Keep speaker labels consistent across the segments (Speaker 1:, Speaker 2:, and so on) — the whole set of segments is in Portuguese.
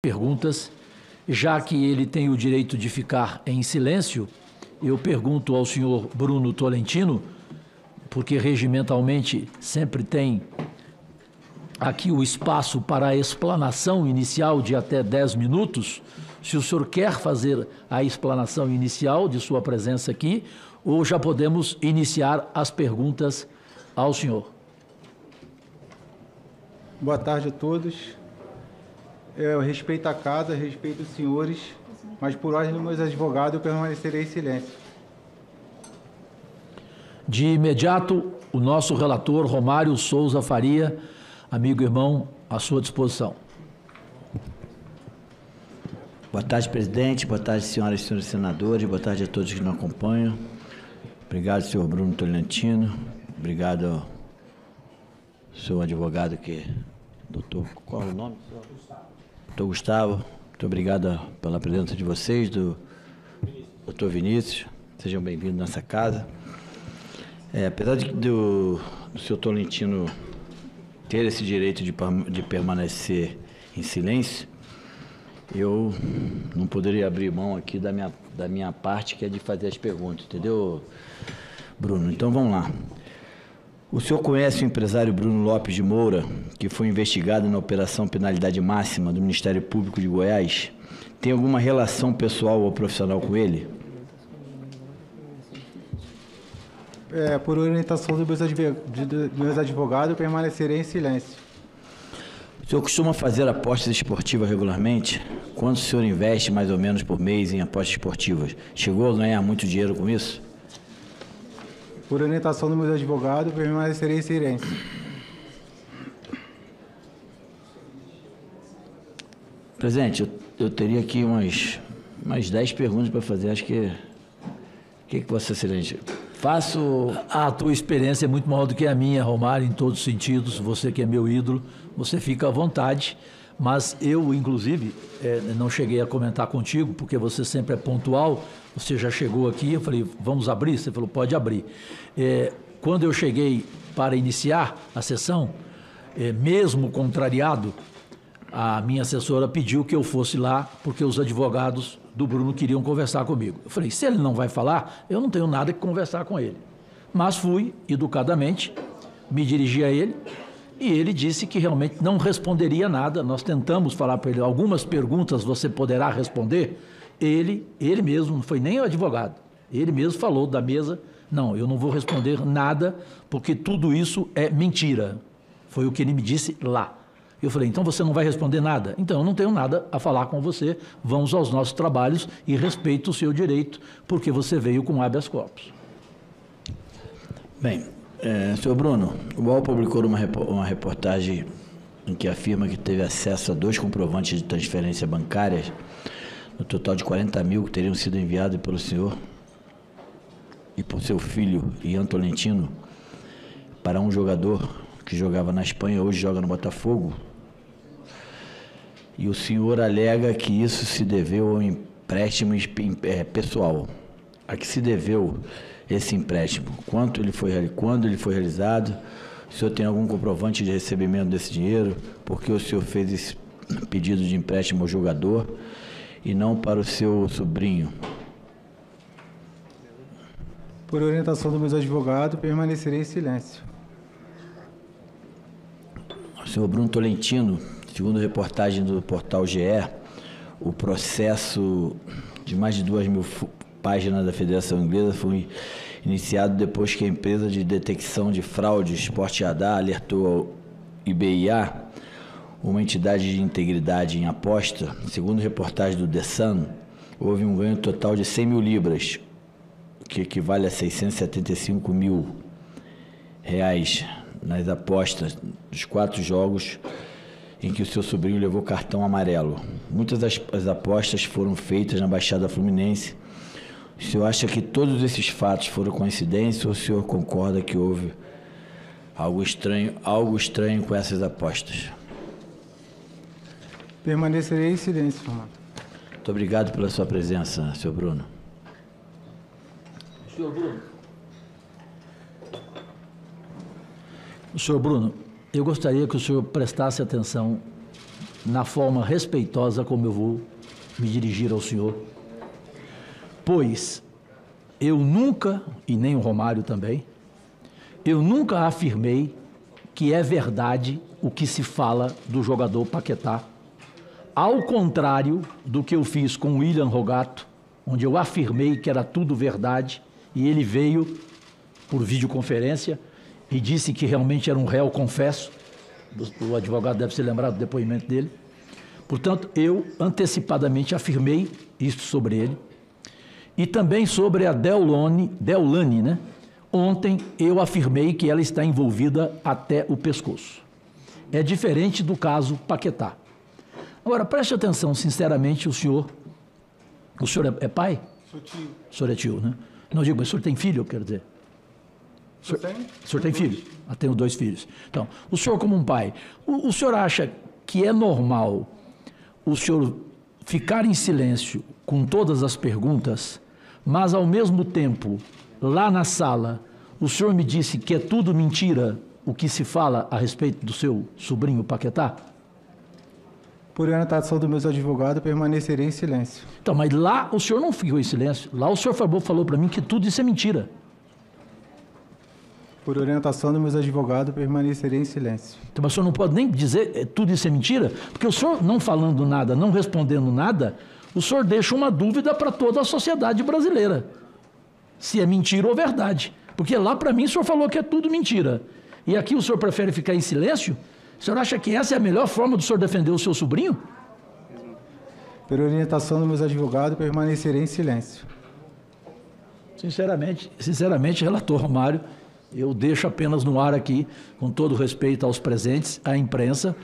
Speaker 1: perguntas, já que ele tem o direito de ficar em silêncio, eu pergunto ao senhor Bruno Tolentino, porque regimentalmente sempre tem aqui o espaço para a explanação inicial de até 10 minutos, se o senhor quer fazer a explanação inicial de sua presença aqui, ou já podemos iniciar as perguntas ao senhor.
Speaker 2: Boa tarde a todos. Eu respeito a casa, respeito os senhores, mas por ordem dos meus advogados eu permanecerei em silêncio.
Speaker 1: De imediato, o nosso relator Romário Souza Faria, amigo e irmão, à sua disposição.
Speaker 3: Boa tarde, presidente. Boa tarde, senhoras e senhores senadores. Boa tarde a todos que nos acompanham. Obrigado, senhor Bruno Tolentino. Obrigado ao seu advogado que... Doutor, qual é o nome? Doutor Gustavo. Muito obrigado pela presença de vocês, do doutor Vinícius. Sejam bem-vindos nessa casa. Apesar do senhor Tolentino ter esse direito de permanecer em silêncio, eu não poderia abrir mão aqui da minha parte, que é de fazer as perguntas, entendeu, Bruno? Então, vamos lá. O senhor conhece o empresário Bruno Lopes de Moura, que foi investigado na Operação Penalidade Máxima do Ministério Público de Goiás? Tem alguma relação pessoal ou profissional com ele?
Speaker 2: Por orientação dos meus advogados, eu permanecerei em silêncio.
Speaker 3: O senhor costuma fazer apostas esportivas regularmente? Quanto o senhor investe, mais ou menos, por mês em apostas esportivas? Chegou a ganhar muito dinheiro com isso?
Speaker 2: Por orientação dos meus advogados, eu permanecerei em silêncio.
Speaker 3: Presidente, eu teria aqui umas 10 perguntas para fazer. Acho que... O que Vossa Excelência... Faço...
Speaker 1: A tua experiência é muito maior do que a minha, Romário, em todos os sentidos. Você que é meu ídolo, você fica à vontade. Mas eu, inclusive, não cheguei a comentar contigo, porque você sempre é pontual. Você já chegou aqui, eu falei, vamos abrir? Você falou, pode abrir. Quando eu cheguei para iniciar a sessão, mesmo contrariado, a minha assessora pediu que eu fosse lá, porque os advogados do Bruno queriam conversar comigo. Eu falei, se ele não vai falar, eu não tenho nada que conversar com ele. Mas fui, educadamente, me dirigi a ele, e ele disse que realmente não responderia nada. Nós tentamos falar para ele, algumas perguntas você poderá responder. Ele mesmo, não foi nem o advogado, ele mesmo falou da mesa, não, eu não vou responder nada, porque tudo isso é mentira. Foi o que ele me disse lá. Eu falei, então você não vai responder nada? Então eu não tenho nada a falar com você, vamos aos nossos trabalhos e respeito o seu direito, porque você veio com habeas corpus.
Speaker 3: Bem, senhor Bruno, o UOL publicou uma reportagem em que afirma que teve acesso a 2 comprovantes de transferência bancárias, no total de 40 mil, que teriam sido enviados pelo senhor e por seu filho, Ian Tolentino, para um jogador que jogava na Espanha, hoje joga no Botafogo. E o senhor alega que isso se deveu ao empréstimo pessoal. A que se deveu esse empréstimo? Quando ele foi realizado? O senhor tem algum comprovante de recebimento desse dinheiro? Por que o senhor fez esse pedido de empréstimo ao jogador e não para o seu sobrinho?
Speaker 2: Por orientação dos meus advogados, permanecerei em silêncio.
Speaker 3: Senhor Bruno Tolentino, segundo reportagem do portal GE, o processo de mais de 2.000 páginas da Federação Inglesa foi iniciado depois que a empresa de detecção de fraude Sport Radar alertou ao IBIA, uma entidade de integridade em aposta. Segundo reportagem do The Sun, houve um ganho total de 100 mil libras, que equivale a 675 mil reais nas apostas dos 4 jogos em que o seu sobrinho levou cartão amarelo. Muitas das apostas foram feitas na Baixada Fluminense. O senhor acha que todos esses fatos foram coincidência ou o senhor concorda que houve algo estranho com essas apostas?
Speaker 2: Permanecerei em silêncio, Romano.
Speaker 3: Muito obrigado pela sua presença, senhor Bruno.
Speaker 1: Senhor Bruno. Senhor Bruno, eu gostaria que o senhor prestasse atenção na forma respeitosa como eu vou me dirigir ao senhor, pois eu nunca, e nem o Romário também, eu nunca afirmei que é verdade o que se fala do jogador Paquetá, ao contrário do que eu fiz com o William Rogato, onde eu afirmei que era tudo verdade, e ele veio por videoconferência e disse que realmente era um réu confesso. O advogado deve se lembrar do depoimento dele. Portanto, eu antecipadamente afirmei isso sobre ele. E também sobre a Deolane, né? Ontem eu afirmei que ela está envolvida até o pescoço. É diferente do caso Paquetá. Agora, preste atenção, sinceramente, o senhor é pai?
Speaker 2: Sou tio.
Speaker 1: O senhor é tio, né? Não digo, mas o senhor tem filho, quero dizer? O senhor tem filho? Ah, tenho 2 filhos. Então, o senhor como um pai, o senhor acha que é normal o senhor ficar em silêncio com todas as perguntas, mas ao mesmo tempo, lá na sala, o senhor me disse que é tudo mentira o que se fala a respeito do seu sobrinho Paquetá?
Speaker 2: Por orientação dos meus advogados, permanecerei em silêncio.
Speaker 1: Então, mas lá o senhor não ficou em silêncio. Lá o senhor falou para mim que tudo isso é mentira.
Speaker 2: Por orientação dos meus advogados, permanecerei em silêncio.
Speaker 1: Então, mas o senhor não pode nem dizer tudo isso é mentira, porque o senhor não falando nada, não respondendo nada, o senhor deixa uma dúvida para toda a sociedade brasileira. Se é mentira ou verdade. Porque lá para mim o senhor falou que é tudo mentira. E aqui o senhor prefere ficar em silêncio? O senhor acha que essa é a melhor forma do senhor defender o seu sobrinho?
Speaker 2: Por orientação dos meus advogados, permanecerei em silêncio.
Speaker 1: Sinceramente, relator Romário, eu deixo apenas no ar aqui, com todo respeito aos presentes, à imprensa,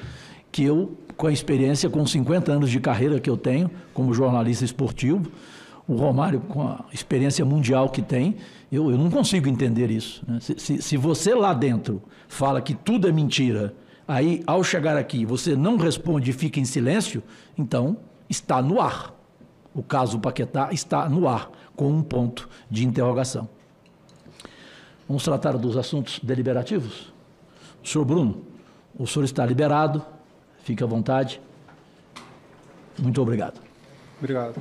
Speaker 1: que eu, com a experiência, com 50 anos de carreira que eu tenho como jornalista esportivo, o Romário, com a experiência mundial que tem, eu não consigo entender isso, né? Se você lá dentro fala que tudo é mentira, aí, ao chegar aqui, você não responde e fica em silêncio, então está no ar. O caso Paquetá está no ar, com um ponto de interrogação. Vamos tratar dos assuntos deliberativos? Senhor Bruno, o senhor está liberado, fique à vontade. Muito obrigado.
Speaker 2: Obrigado.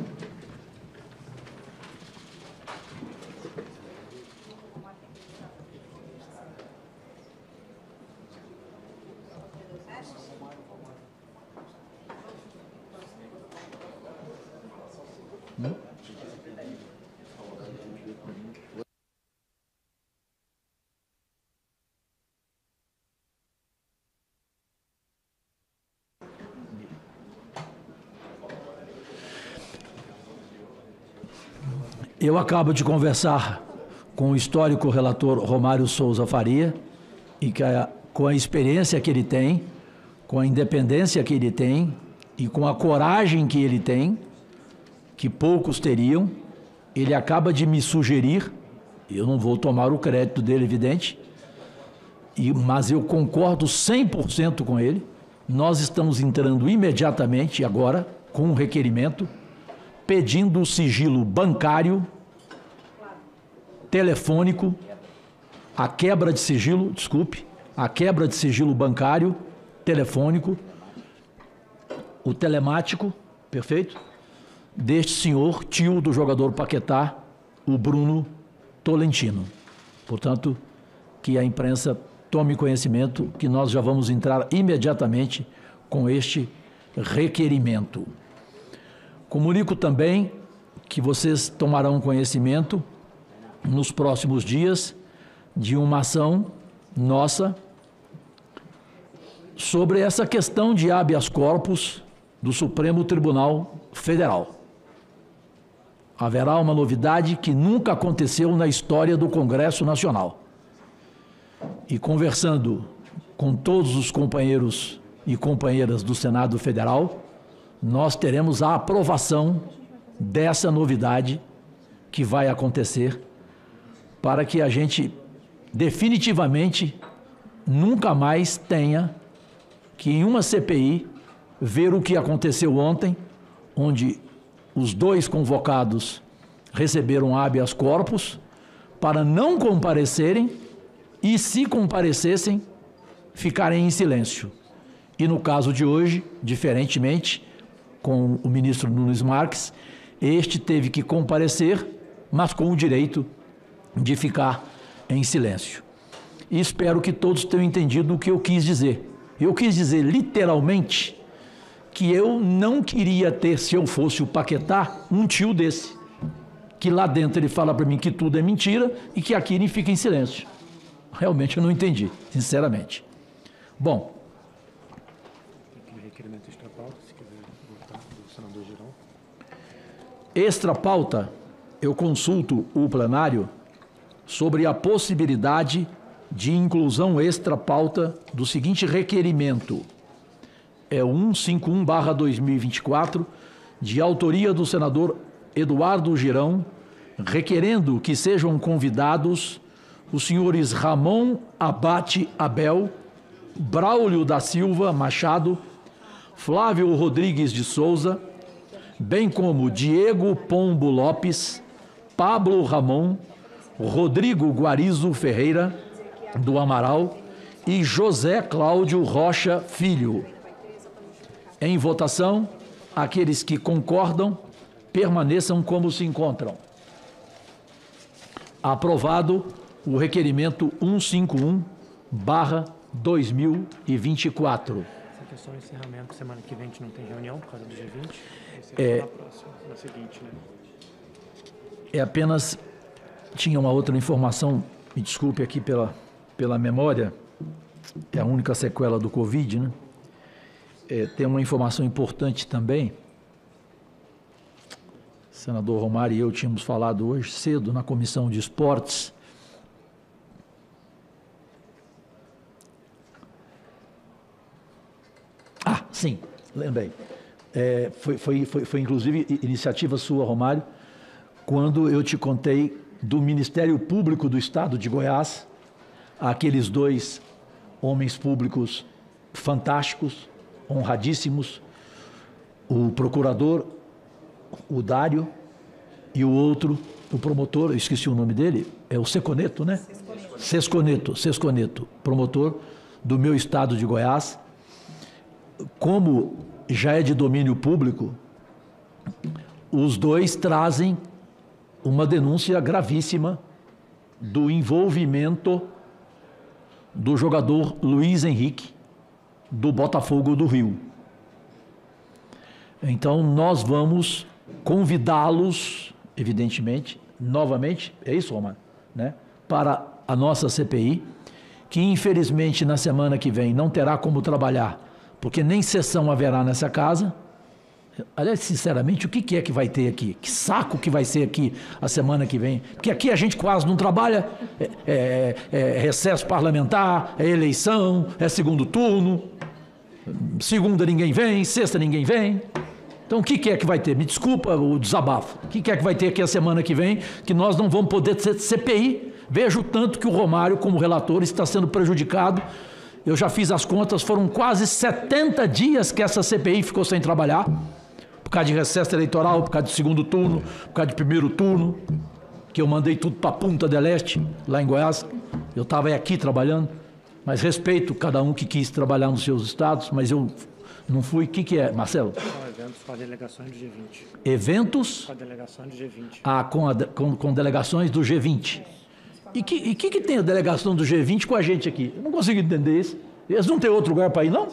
Speaker 1: Eu acabo de conversar com o histórico relator Romário Souza Faria e que com a experiência que ele tem, com a independência que ele tem e com a coragem que ele tem, que poucos teriam, ele acaba de me sugerir, eu não vou tomar o crédito dele, evidente, mas eu concordo 100% com ele. Nós estamos entrando imediatamente agora com um requerimento pedindo o sigilo bancário, telefônico, a quebra de sigilo bancário, telefônico, o telemático, perfeito? Deste senhor, tio do jogador Paquetá, o Bruno Tolentino. Portanto, que a imprensa tome conhecimento que nós já vamos entrar imediatamente com este requerimento. Comunico também que vocês tomarão conhecimento nos próximos dias de uma ação nossa sobre essa questão de habeas corpus do Supremo Tribunal Federal. Haverá uma novidade que nunca aconteceu na história do Congresso Nacional. E conversando com todos os companheiros e companheiras do Senado Federal, nós teremos a aprovação dessa novidade que vai acontecer para que a gente definitivamente nunca mais tenha que em uma CPI ver o que aconteceu ontem, onde os 2 convocados receberam habeas corpus para não comparecerem e, se comparecessem, ficarem em silêncio. E no caso de hoje, diferentemente, com o ministro Nunes Marques, este teve que comparecer, mas com o direito de ficar em silêncio. E espero que todos tenham entendido o que eu quis dizer. Eu quis dizer literalmente que eu não queria ter, se eu fosse o Paquetá, um tio desse, que lá dentro ele fala para mim que tudo é mentira e que aqui ele fica em silêncio. Realmente eu não entendi, sinceramente. Bom.
Speaker 4: Requerimento extra-pauta, se quiser voltar do senador Girão.
Speaker 1: Extra-pauta, eu consulto o plenário sobre a possibilidade de inclusão extra-pauta do seguinte requerimento. É o 151/2024, de autoria do senador Eduardo Girão, requerendo que sejam convidados os senhores Ramon Abate Abel, Braulio da Silva Machado, Flávio Rodrigues de Souza, bem como Diego Pombo Lopes, Pablo Ramon, Rodrigo Guarizo Ferreira, do Amaral, e José Cláudio Rocha Filho. Em votação, aqueles que concordam permaneçam como se encontram. Aprovado o requerimento 151/2024.
Speaker 4: Essa questão de encerramento, semana que vem a gente não tem reunião por causa do G20? Na próxima, na seguinte, né?
Speaker 1: Apenas tinha uma outra informação, me desculpe aqui pela memória, é a única sequela do Covid, né? Tem uma informação importante também. O senador Romário e eu tínhamos falado hoje cedo na Comissão de Esportes. Sim, lembrei. Foi inclusive iniciativa sua, Romário, quando eu te contei do Ministério Público do Estado de Goiás, aqueles dois homens públicos fantásticos, honradíssimos, o procurador, o Dário, e o outro, o promotor, eu esqueci o nome dele, é o Seconeto, né? Sesconeto, promotor do meu estado de Goiás. Como já é de domínio público, os dois trazem uma denúncia gravíssima do envolvimento do jogador Luiz Henrique, do Botafogo do Rio. Então, nós vamos convidá-los, evidentemente, novamente, é isso, Romário, né? Para a nossa CPI, que infelizmente na semana que vem não terá como trabalhar, porque nem sessão haverá nessa casa. Aliás, sinceramente, o que é que vai ter aqui? Que saco que vai ser aqui a semana que vem? Porque aqui a gente quase não trabalha, é recesso parlamentar, é eleição, é segundo turno, segunda ninguém vem, sexta ninguém vem. Então, o que é que vai ter? Me desculpa o desabafo. O que é que vai ter aqui a semana que vem que nós não vamos poder ter CPI? Vejo tanto que o Romário, como relator, está sendo prejudicado. Eu já fiz as contas, foram quase 70 dias que essa CPI ficou sem trabalhar, por causa de recesso eleitoral, por causa de segundo turno, por causa de primeiro turno, que eu mandei tudo para Punta del Este, lá em Goiás. Eu estava aqui trabalhando, mas respeito cada um que quis trabalhar nos seus estados, mas eu não fui. O que é, Marcelo?
Speaker 4: Eventos com a delegação do G20.
Speaker 1: Eventos?
Speaker 4: Com a delegação do G20.
Speaker 1: Com delegações do G20. E que tem a delegação do G20 com a gente aqui? Eu não consigo entender isso. Eles não têm outro lugar para ir, não?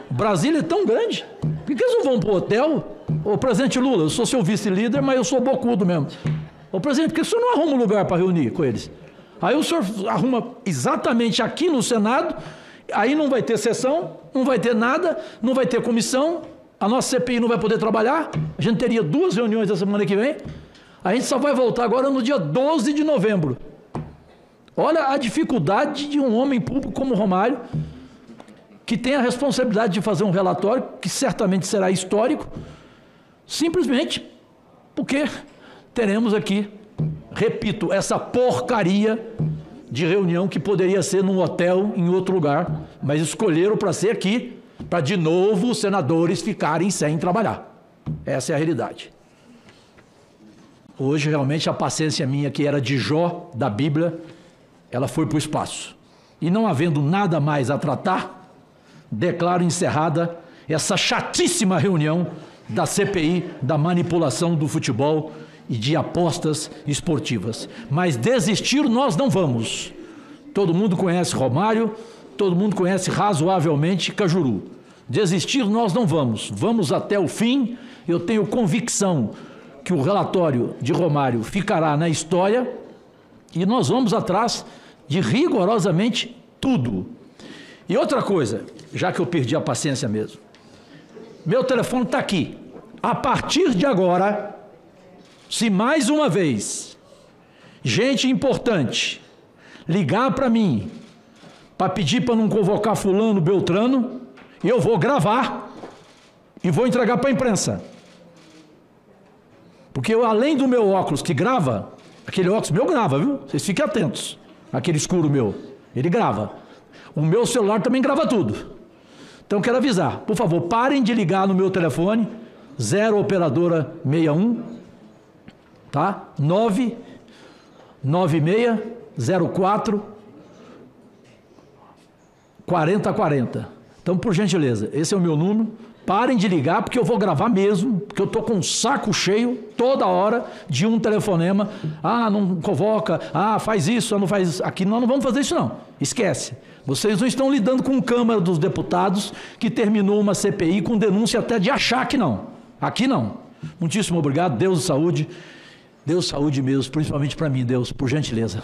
Speaker 1: Brasília é tão grande. Por que eles não vão para o hotel? Ô, presidente Lula, eu sou seu vice-líder, mas eu sou bocudo mesmo. Ô, presidente, por que o senhor não arruma um lugar para reunir com eles? Aí o senhor arruma exatamente aqui no Senado, aí não vai ter sessão, não vai ter nada, não vai ter comissão, a nossa CPI não vai poder trabalhar, a gente teria 2 reuniões na semana que vem, a gente só vai voltar agora no dia 12 de novembro. Olha a dificuldade de um homem público como o Romário, que tem a responsabilidade de fazer um relatório, que certamente será histórico, simplesmente porque teremos aqui, repito, essa porcaria de reunião que poderia ser num hotel em outro lugar, mas escolheram para ser aqui, para de novo os senadores ficarem sem trabalhar. Essa é a realidade. Hoje, realmente, a paciência minha, que era de Jó, da Bíblia, ela foi para o espaço. E não havendo nada mais a tratar, declaro encerrada essa chatíssima reunião da CPI da manipulação do futebol e de apostas esportivas. Mas desistir nós não vamos. Todo mundo conhece Romário, todo mundo conhece razoavelmente Cajuru. Desistir nós não vamos. Vamos até o fim. Eu tenho convicção que o relatório de Romário ficará na história e nós vamos atrás de rigorosamente tudo. E outra coisa, já que eu perdi a paciência mesmo, meu telefone está aqui. A partir de agora, se mais uma vez gente importante ligar para mim para pedir para não convocar fulano, beltrano, eu vou gravar e vou entregar para a imprensa. Porque eu, além do meu óculos que grava, aquele óculos meu grava, viu? Vocês fiquem atentos. Aquele escuro meu, ele grava. O meu celular também grava tudo. Então quero avisar, por favor, parem de ligar no meu telefone, 0 operadora 61, tá? 99604 4040. Então, por gentileza, esse é o meu número. Parem de ligar, porque eu vou gravar mesmo, porque eu estou com um saco cheio toda hora de um telefonema. Ah, não convoca, ah, faz isso, não faz isso. Aqui nós não vamos fazer isso não, esquece. Vocês não estão lidando com a Câmara dos Deputados que terminou uma CPI com denúncia até de achar que não. Aqui não. Muitíssimo obrigado, Deus saúde mesmo, principalmente para mim, Deus, por gentileza.